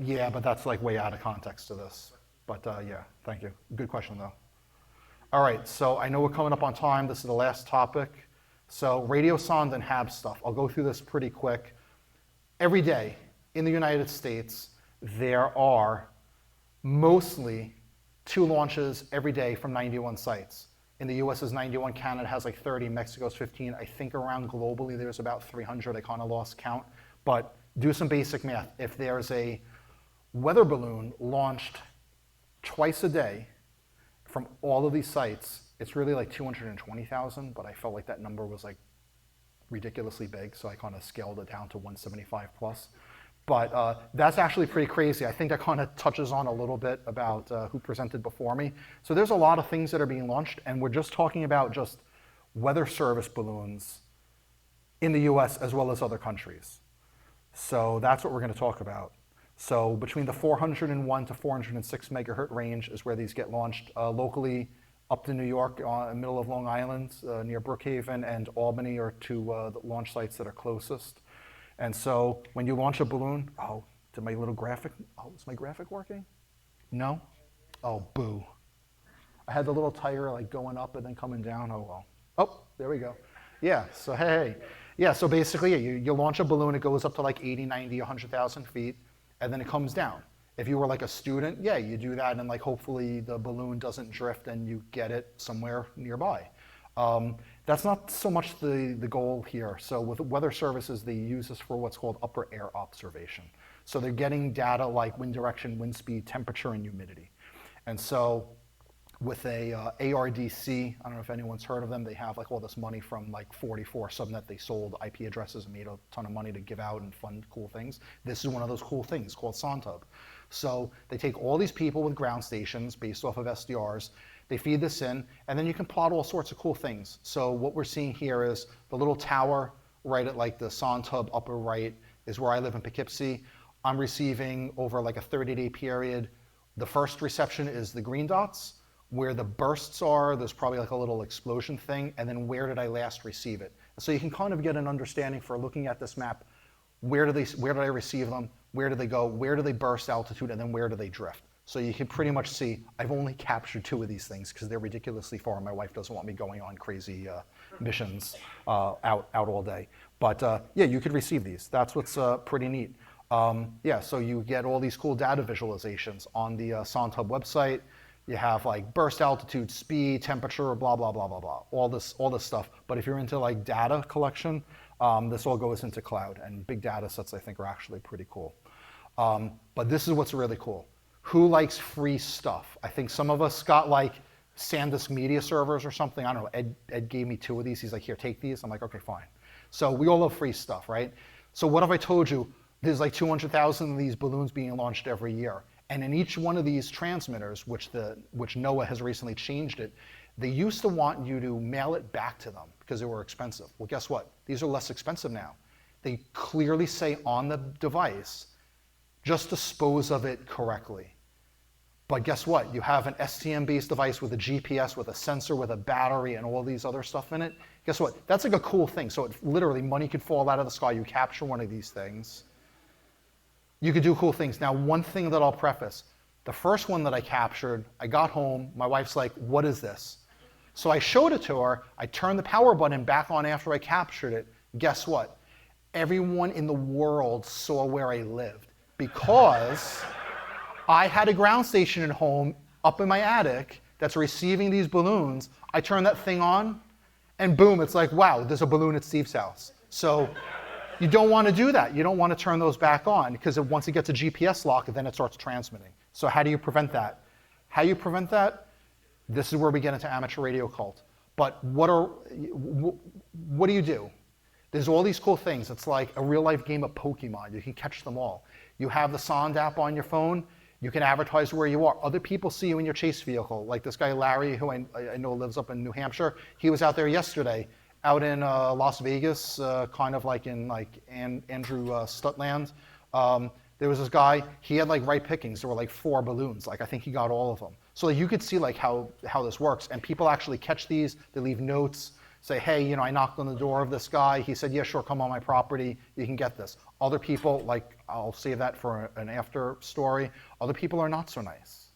Yeah, but that's like way out of context to this. But yeah, thank you. Good question though. All right, so I know we're coming up on time. This is the last topic. So radio sonde and HAB stuff. I'll go through this pretty quick. Every day in the United States, there are mostly 2 launches every day from 91 sites. In the US is 91, Canada has like 30, Mexico's 15. I think around globally there's about 300, I kind of lost count. But do some basic math. If there's a weather balloon launched twice a day from all of these sites, it's really like 220,000, but I felt like that number was like ridiculously big, so I kind of scaled it down to 175 plus. But that's actually pretty crazy. I think that kind of touches on a little bit about who presented before me. So there's a lot of things that are being launched, and we're just talking about just weather service balloons in the US as well as other countries. So that's what we're going to talk about. So between the 401 to 406 megahertz range is where these get launched locally. Up to New York, middle of Long Island, near Brookhaven and Albany are 2 the launch sites that are closest. And so when you launch a balloon, oh, did my little graphic, oh, is my graphic working? No? Oh, boo. I had the little tiger like going up and then coming down, oh well. Oh, there we go. Yeah, so hey. Yeah, so basically you launch a balloon, it goes up to like 80, 90, 100,000 feet, and then it comes down. If you were like a student, yeah, you do that and like hopefully the balloon doesn't drift and you get it somewhere nearby. That's not so much the goal here. So with weather services, they use this for what's called upper air observation. So they're getting data like wind direction, wind speed, temperature, and humidity. And so with a ARDC, I don't know if anyone's heard of them, they have like all this money from like 44 Subnet. They sold IP addresses and made a ton of money to give out and fund cool things. This is one of those cool things called SonTub. So they take all these people with ground stations based off of SDRs, they feed this in, and then you can plot all sorts of cool things. So what we're seeing here is the little tower right at like the SonTub upper right is where I live in Poughkeepsie. I'm receiving over like a 30-day period. The first reception is the green dots. Where the bursts are, there's probably like a little explosion thing, and then where did I last receive it? So you can kind of get an understanding for looking at this map, where did I receive them, where do they go, where do they burst altitude, and then where do they drift? So you can pretty much see, I've only captured 2 of these things because they're ridiculously far. My wife doesn't want me going on crazy missions out all day. But yeah, you could receive these. That's what's pretty neat. Yeah, so you get all these cool data visualizations on the SonTub website. You have like burst altitude, speed, temperature, blah, blah, blah, blah, blah, all this stuff. But if you're into like data collection, this all goes into cloud, and big data sets I think are actually pretty cool. But this is what's really cool. Who likes free stuff? I think some of us got like SanDisk media servers or something. I don't know, Ed gave me 2 of these. He's like, here, take these. I'm like, okay, fine. So we all love free stuff, right? So what have I told you? There's like 200,000 of these balloons being launched every year. And in each one of these transmitters, which NOAA has recently changed it, they used to want you to mail it back to them because they were expensive. Well, guess what? These are less expensive now. They clearly say on the device, just dispose of it correctly. But guess what? You have an STM-based device with a GPS, with a sensor, with a battery, and all these other stuff in it. Guess what? That's like a cool thing. So literally, money could fall out of the sky. You capture one of these things. You could do cool things. Now, one thing that I'll preface, the first one that I captured, I got home, my wife's like, what is this? So I showed it to her, I turned the power button back on after I captured it. Guess what? Everyone in the world saw where I lived because I had a ground station at home up in my attic that's receiving these balloons. I turn that thing on and boom, it's like, wow, there's a balloon at Steve's house. So you don't want to do that. You don't want to turn those back on because once it gets a GPS lock, then it starts transmitting. So how do you prevent that? How you prevent that? This is where we get into amateur radio cult. But what do you do? There's all these cool things. It's like a real life game of Pokemon. You can catch them all. You have the Sonde app on your phone. You can advertise where you are. Other people see you in your chase vehicle. Like this guy Larry, who I know lives up in New Hampshire. He was out there yesterday, out in Las Vegas, kind of like in like Andrew Stutland. There was this guy, he had like right pickings. There were like 4 balloons. Like I think he got all of them. So like, you could see like how this works. And people actually catch these. They leave notes. say, hey, you know, I knocked on the door of this guy. He said, yeah, sure, come on my property. You can get this. Other people, like, I'll save that for an after story. Other people are not so nice.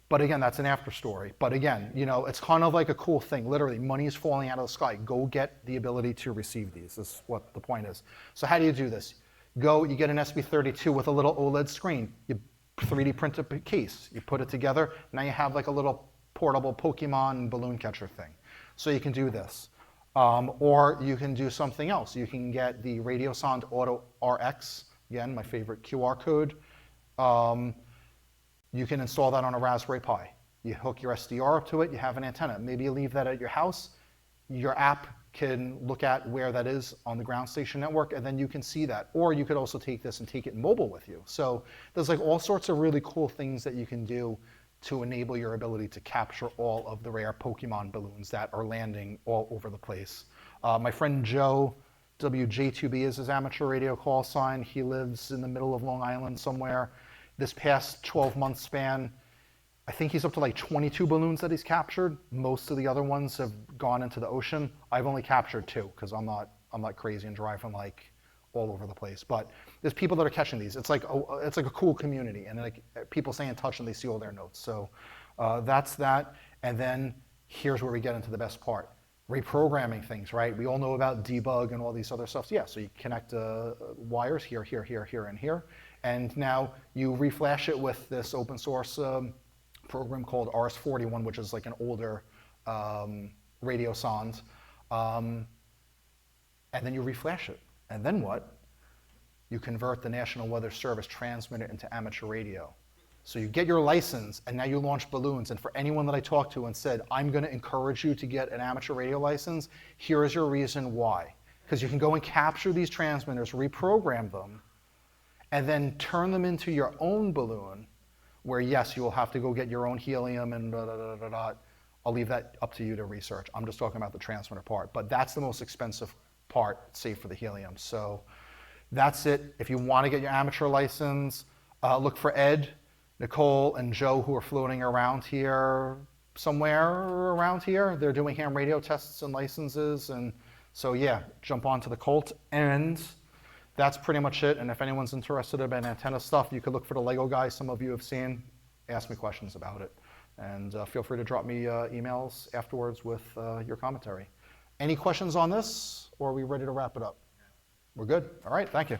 But again, that's an after story. But again, you know, it's kind of like a cool thing. Literally, money is falling out of the sky. Go get the ability to receive these, is what the point is. So how do you do this? Go, you get an SB32 with a little OLED screen. You 3D print a case. You put it together. Now you have like a little portable Pokemon balloon catcher thing. So you can do this. Or you can do something else. You can get the Radiosonde Auto RX, again, my favorite QR code. You can install that on a Raspberry Pi. You hook your SDR up to it, you have an antenna. Maybe you leave that at your house. Your app can look at where that is on the ground station network, and then you can see that. Or you could also take this and take it mobile with you. So there's like all sorts of really cool things that you can do to enable your ability to capture all of the rare Pokemon balloons that are landing all over the place. My friend Joe W2JB is his amateur radio call sign. He lives in the middle of Long Island somewhere. This past 12-month span, I think he's up to like 22 balloons that he's captured. Most of the other ones have gone into the ocean. I've only captured 2 because I'm not crazy and driving like all over the place. But there's people that are catching these. It's like a cool community, and like people stay in touch and they see all their notes. So that's that. And then here's where we get into the best part: reprogramming things. Right? We all know about debug and all these other stuff. So yeah. So you connect wires here, here, here, here, and here. And now you reflash it with this open source program called RS-41, which is like an older Radiosonde. And then you reflash it. And then what? You convert the National Weather Service transmitter into amateur radio. So you get your license, and now you launch balloons. And for anyone that I talked to and said, I'm going to encourage you to get an amateur radio license, here is your reason why. Because you can go and capture these transmitters, reprogram them, and then turn them into your own balloon, where yes, you will have to go get your own helium and da, da, da, da, da. I'll leave that up to you to research. I'm just talking about the transmitter part, but that's the most expensive part, save for the helium. So that's it. If you want to get your amateur license, look for Ed, Nicole, and Joe, who are floating around here, somewhere around here. They're doing ham radio tests and licenses, and so yeah, jump onto the Colt, and that's pretty much it. And if anyone's interested in antenna stuff, you could look for the Lego guy some of you have seen. Ask me questions about it. And feel free to drop me emails afterwards with your commentary. Any questions on this, or are we ready to wrap it up? We're good? All right, thank you.